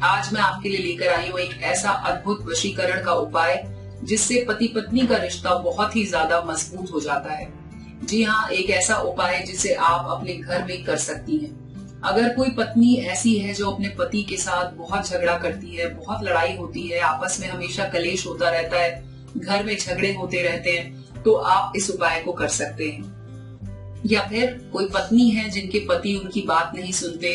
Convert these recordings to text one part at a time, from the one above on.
आज मैं आपके लिए लेकर आई हूँ एक ऐसा अद्भुत वशीकरण का उपाय जिससे पति पत्नी का रिश्ता बहुत ही ज्यादा मजबूत हो जाता है। जी हाँ, एक ऐसा उपाय जिसे आप अपने घर में कर सकती हैं। अगर कोई पत्नी ऐसी है जो अपने पति के साथ बहुत झगड़ा करती है, बहुत लड़ाई होती है, आपस में हमेशा कलेश होता रहता है, घर में झगड़े होते रहते हैं, तो आप इस उपाय को कर सकते हैं। या फिर कोई पत्नी है जिनके पति उनकी बात नहीं सुनते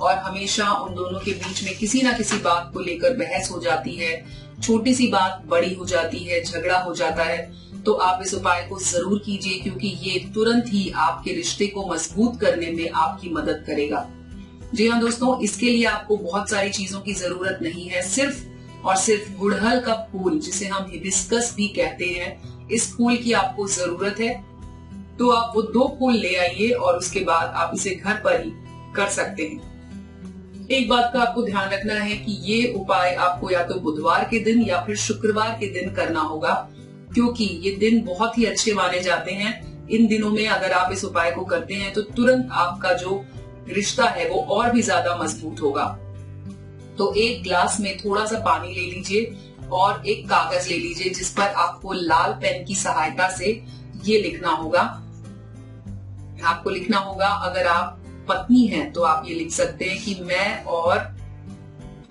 और हमेशा उन दोनों के बीच में किसी ना किसी बात को लेकर बहस हो जाती है, छोटी सी बात बड़ी हो जाती है, झगड़ा हो जाता है, तो आप इस उपाय को जरूर कीजिए क्योंकि ये तुरंत ही आपके रिश्ते को मजबूत करने में आपकी मदद करेगा। जी हाँ दोस्तों, इसके लिए आपको बहुत सारी चीजों की जरूरत नहीं है। सिर्फ और सिर्फ गुड़हल का फूल, जिसे हम हिबिस्कस भी कहते हैं, इस फूल की आपको जरूरत है। तो आप वो 2 फूल ले आइए और उसके बाद आप इसे घर पर ही कर सकते हैं। एक बात का आपको ध्यान रखना है कि ये उपाय आपको या तो बुधवार के दिन या फिर शुक्रवार के दिन करना होगा, क्योंकि ये दिन बहुत ही अच्छे माने जाते हैं। इन दिनों में अगर आप इस उपाय को करते हैं तो तुरंत आपका जो रिश्ता है वो और भी ज्यादा मजबूत होगा। तो एक ग्लास में थोड़ा सा पानी ले लीजिए और एक कागज ले लीजिए जिस पर आपको लाल पेन की सहायता से ये लिखना होगा। आपको लिखना होगा, अगर आप पत्नी हैं तो आप ये लिख सकते हैं कि मैं, और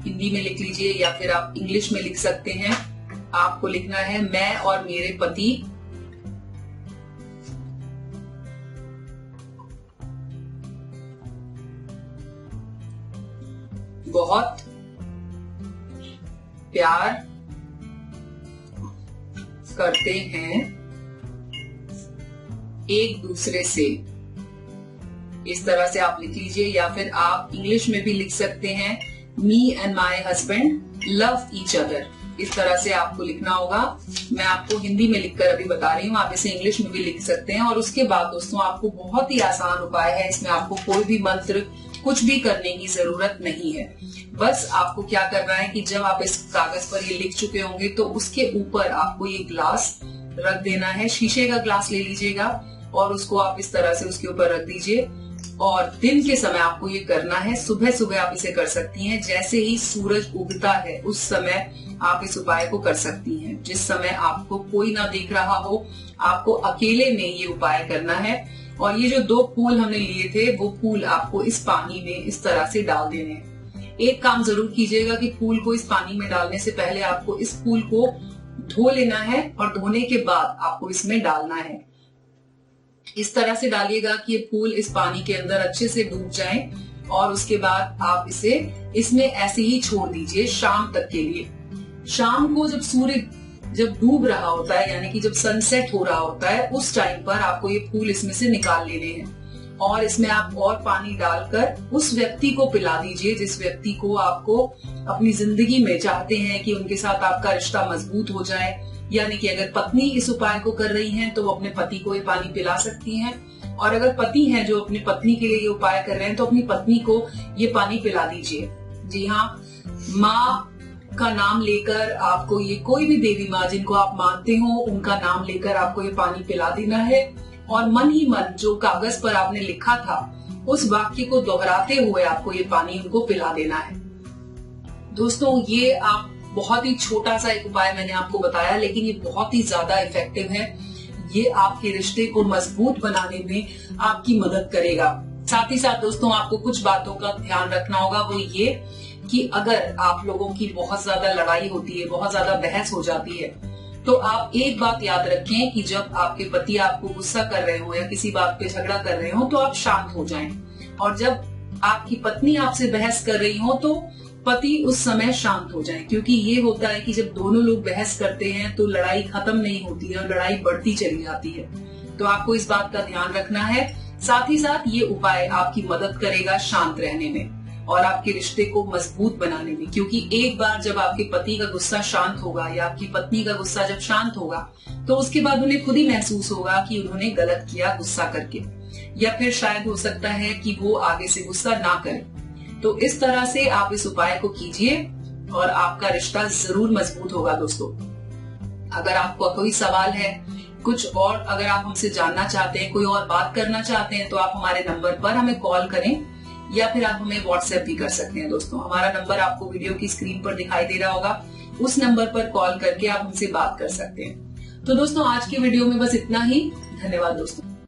हिंदी में लिख लीजिए या फिर आप इंग्लिश में लिख सकते हैं। आपको लिखना है, मैं और मेरे पति बहुत प्यार करते हैं एक दूसरे से। इस तरह से आप लिख लीजिए, या फिर आप इंग्लिश में भी लिख सकते हैं, me and my husband love each other. इस तरह से आपको लिखना होगा। मैं आपको हिंदी में लिखकर अभी बता रही हूँ, आप इसे इंग्लिश में भी लिख सकते हैं। और उसके बाद दोस्तों, आपको बहुत ही आसान उपाय है, इसमें आपको कोई भी मंत्र कुछ भी करने की जरूरत नहीं है। बस आपको क्या करना है कि जब आप इस कागज पर ये लिख चुके होंगे तो उसके ऊपर आपको ये ग्लास रख देना है। शीशे का ग्लास ले लीजिएगा और उसको आप इस तरह से उसके ऊपर रख दीजिए। और दिन के समय आपको ये करना है, सुबह सुबह आप इसे कर सकती हैं। जैसे ही सूरज उगता है उस समय आप इस उपाय को कर सकती हैं। जिस समय आपको कोई ना देख रहा हो, आपको अकेले में ये उपाय करना है। और ये जो 2 फूल हमने लिए थे, वो फूल आपको इस पानी में इस तरह से डाल देने हैं। एक काम जरूर कीजिएगा कि फूल को इस पानी में डालने से पहले आपको इस फूल को धो लेना है और धोने के बाद आपको इसमें डालना है। इस तरह से डालिएगा कि ये फूल इस पानी के अंदर अच्छे से डूब जाएं और उसके बाद आप इसे इसमें ऐसे ही छोड़ दीजिए शाम तक के लिए। शाम को जब सूर्य डूब रहा होता है, यानी कि जब सनसेट हो रहा होता है, उस टाइम पर आपको ये फूल इसमें से निकाल लेने हैं और इसमें आप और पानी डालकर उस व्यक्ति को पिला दीजिए जिस व्यक्ति को आपको अपनी जिंदगी में चाहते हैं कि उनके साथ आपका रिश्ता मजबूत हो जाए। यानी कि अगर पत्नी इस उपाय को कर रही हैं तो वो अपने पति को ये पानी पिला सकती हैं, और अगर पति हैं जो अपनी पत्नी के लिए ये उपाय कर रहे हैं तो अपनी पत्नी को ये पानी पिला दीजिए। जी हाँ, माँ का नाम लेकर आपको ये, कोई भी देवी माँ जिनको आप मानते हो उनका नाम लेकर आपको ये पानी पिला देना है। और मन ही मन जो कागज पर आपने लिखा था उस वाक्य को दोहराते हुए आपको ये पानी उनको पिला देना है। दोस्तों, ये आप बहुत ही छोटा सा एक उपाय मैंने आपको बताया, लेकिन ये बहुत ही ज्यादा इफेक्टिव है। ये आपके रिश्ते को मजबूत बनाने में आपकी मदद करेगा। साथ ही साथ दोस्तों, आपको कुछ बातों का ध्यान रखना होगा, वो ये कि अगर आप लोगों की बहुत ज्यादा लड़ाई होती है, बहुत ज्यादा बहस हो जाती है, तो आप एक बात याद रखें कि जब आपके पति आपको गुस्सा कर रहे हो या किसी बात पे झगड़ा कर रहे हो तो आप शांत हो जाएं। और जब आपकी पत्नी आपसे बहस कर रही हो तो पति उस समय शांत हो जाए, क्योंकि ये होता है कि जब दोनों लोग बहस करते हैं तो लड़ाई खत्म नहीं होती है और लड़ाई बढ़ती चली जाती है। तो आपको इस बात का ध्यान रखना है। साथ ही साथ ये उपाय आपकी मदद करेगा शांत रहने में और आपके रिश्ते को मजबूत बनाने में, क्योंकि एक बार जब आपके पति का गुस्सा शांत होगा या आपकी पत्नी का गुस्सा जब शांत होगा तो उसके बाद उन्हें खुद ही महसूस होगा कि उन्होंने गलत किया गुस्सा करके, या फिर शायद हो सकता है कि वो आगे से गुस्सा ना करे। तो इस तरह से आप इस उपाय को कीजिए और आपका रिश्ता जरूर मजबूत होगा। दोस्तों, अगर आपको कोई सवाल है, कुछ और अगर आप हमसे जानना चाहते हैं, कोई और बात करना चाहते हैं, तो आप हमारे नंबर पर हमें कॉल करें या फिर आप हमें व्हाट्सएप भी कर सकते हैं। दोस्तों हमारा नंबर आपको वीडियो की स्क्रीन पर दिखाई दे रहा होगा, उस नंबर पर कॉल करके आप हमसे बात कर सकते हैं। तो दोस्तों आज की वीडियो में बस इतना ही। धन्यवाद दोस्तों।